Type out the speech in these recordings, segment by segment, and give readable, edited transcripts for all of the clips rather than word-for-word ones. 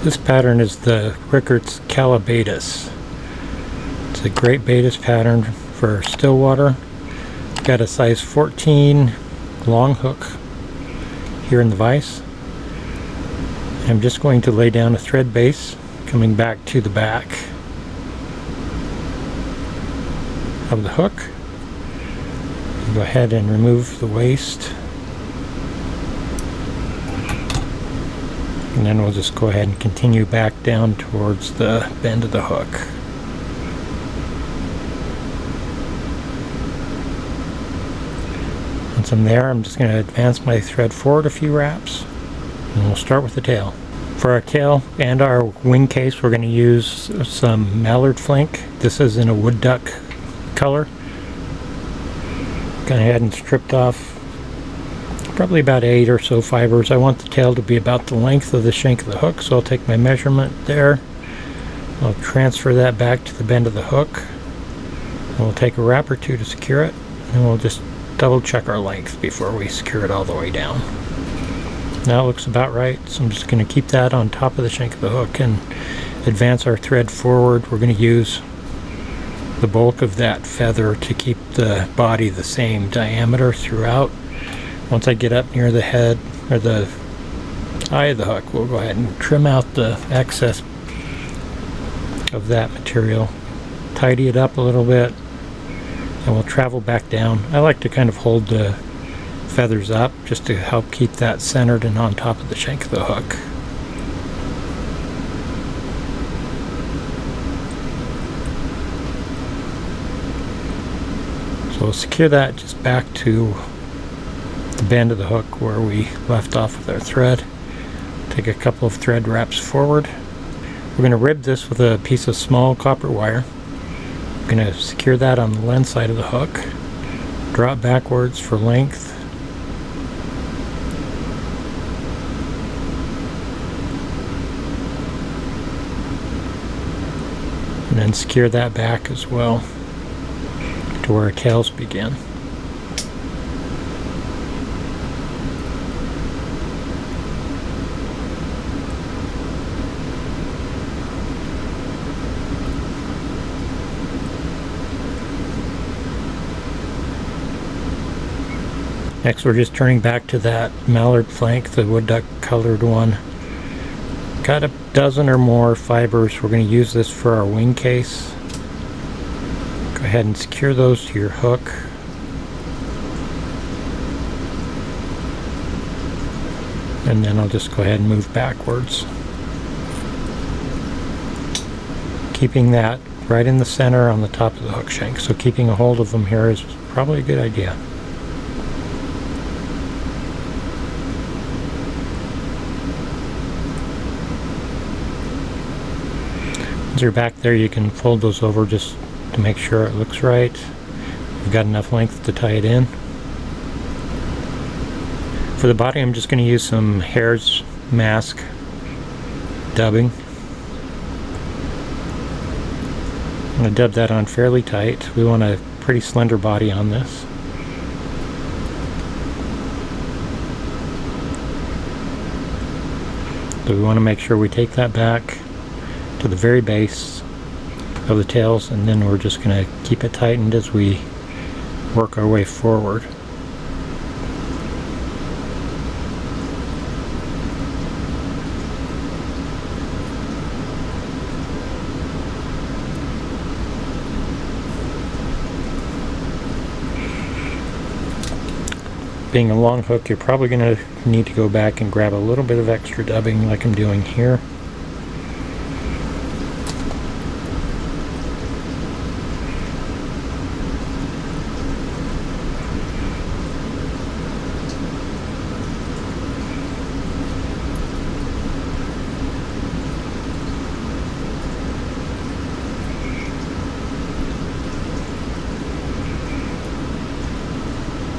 This pattern is the Rickard's Callibaetis. It's a great Baetis pattern for still water. Got a size 14 long hook here in the vise. I'm just going to lay down a thread base coming back to the back of the hook. Go ahead and remove the waste. And then we'll just go ahead and continue back down towards the bend of the hook. Once I'm there, I'm just going to advance my thread forward a few wraps, and we'll start with the tail. For our tail and our wing case, we're going to use some Mallard flank. This is in a Woodduck color. Gone ahead and stripped off probably about 8 or so fibers. I want the tail to be about the length of the shank of the hook, so I'll take my measurement there. I'll transfer that back to the bend of the hook. And we'll take a wrap or two to secure it, and we'll just double check our length before we secure it all the way down. Now it looks about right, so I'm just going to keep that on top of the shank of the hook and advance our thread forward. We're going to use the bulk of that feather to keep the body the same diameter throughout. Once I get up near the head or the eye of the hook, we'll go ahead and trim out the excess of that material, tidy it up a little bit, and we'll travel back down. I like to kind of hold the feathers up just to help keep that centered and on top of the shank of the hook. So we'll secure that just back to the bend of the hook where we left off with our thread. Take a couple of thread wraps forward. We're going to rib this with a piece of small copper wire. I'm going to secure that on the lens side of the hook. Drop backwards for length. And then secure that back as well to where our tails begin. Next, we're just turning back to that Mallard flank, the Woodduck colored one. Got a dozen or more fibers. We're going to use this for our wing case. Go ahead and secure those to your hook. And then I'll just go ahead and move backwards. Keeping that right in the center on the top of the hook shank. So keeping a hold of them here is probably a good idea. Once you're back there, you can fold those over just to make sure it looks right. You've got enough length to tie it in. For the body, I'm just going to use some Hare's mask dubbing. I'm going to dub that on fairly tight. We want a pretty slender body on this. So we want to make sure we take that back to the very base of the tails, and then we're just going to keep it tightened as we work our way forward. Being a long hook, you're probably going to need to go back and grab a little bit of extra dubbing like I'm doing here.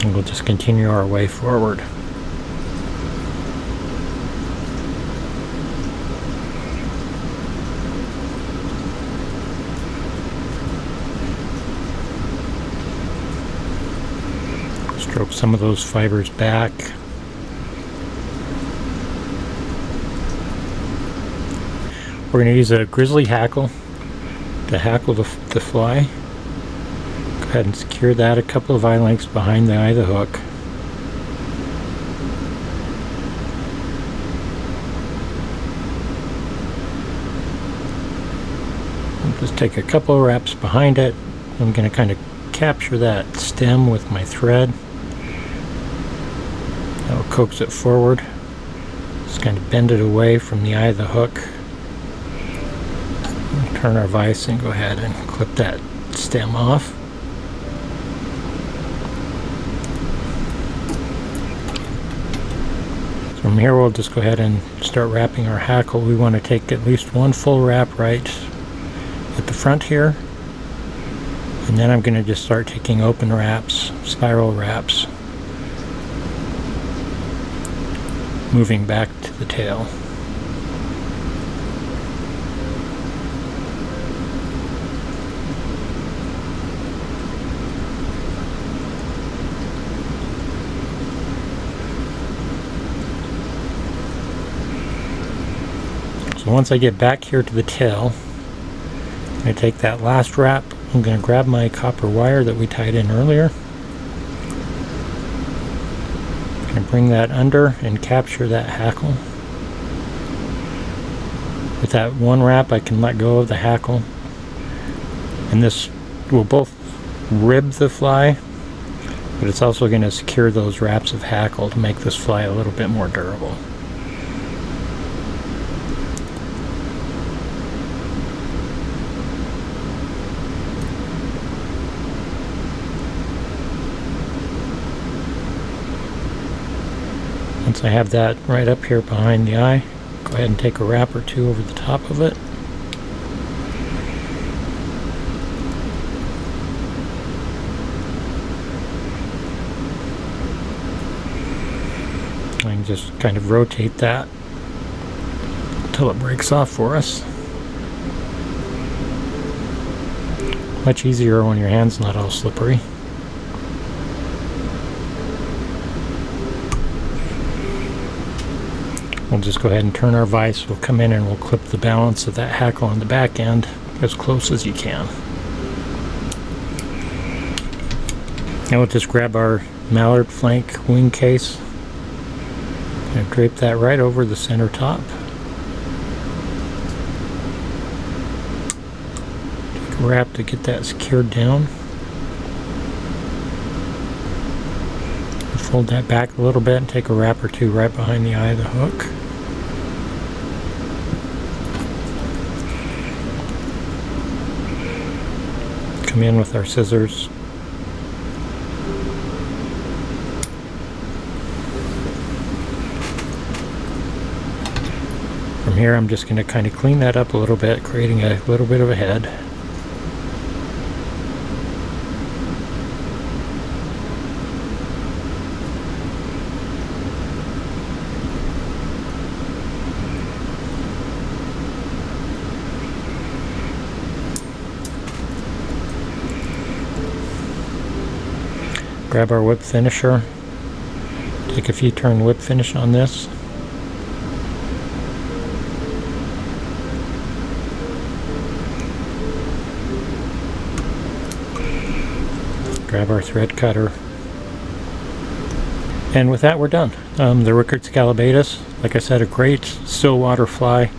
And we'll just continue our way forward. Stroke some of those fibers back. We're going to use a Grizzly hackle to hackle the fly. Go ahead and secure that a couple of eye lengths behind the eye of the hook. Just take a couple of wraps behind it. I'm going to kind of capture that stem with my thread. That'll coax it forward. Just kind of bend it away from the eye of the hook. Turn our vise and go ahead and clip that stem off. From here we'll just go ahead and start wrapping our hackle. We want to take at least one full wrap right at the front here, and then I'm going to just start taking open wraps, spiral wraps, moving back to the tail. So once I get back here to the tail, I'm going to take that last wrap. I'm going to grab my copper wire that we tied in earlier. I'm going to bring that under and capture that hackle. With that one wrap I can let go of the hackle, and this will both rib the fly, but it's also going to secure those wraps of hackle to make this fly a little bit more durable. Once I have that right up here behind the eye, go ahead and take a wrap or two over the top of it. And just kind of rotate that until it breaks off for us. Much easier when your hand's not all slippery. We'll just go ahead and turn our vise. We'll come in and we'll clip the balance of that hackle on the back end as close as you can. Now we'll just grab our Mallard flank wing case and drape that right over the center top. Take a wrap to get that secured down. Fold that back a little bit and take a wrap or two right behind the eye of the hook. Come in with our scissors. From here I'm just going to kind of clean that up a little bit, creating a little bit of a head. Grab our whip finisher, take a few turn whip finish on this. Grab our thread cutter. And with that we're done. The Rickard Callibaetis, like I said, a great still water fly.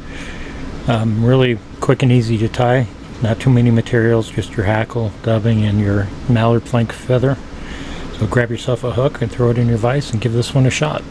Really quick and easy to tie. Not too many materials, just your hackle, dubbing, and your Mallard flank feather. So grab yourself a hook and throw it in your vise and give this one a shot.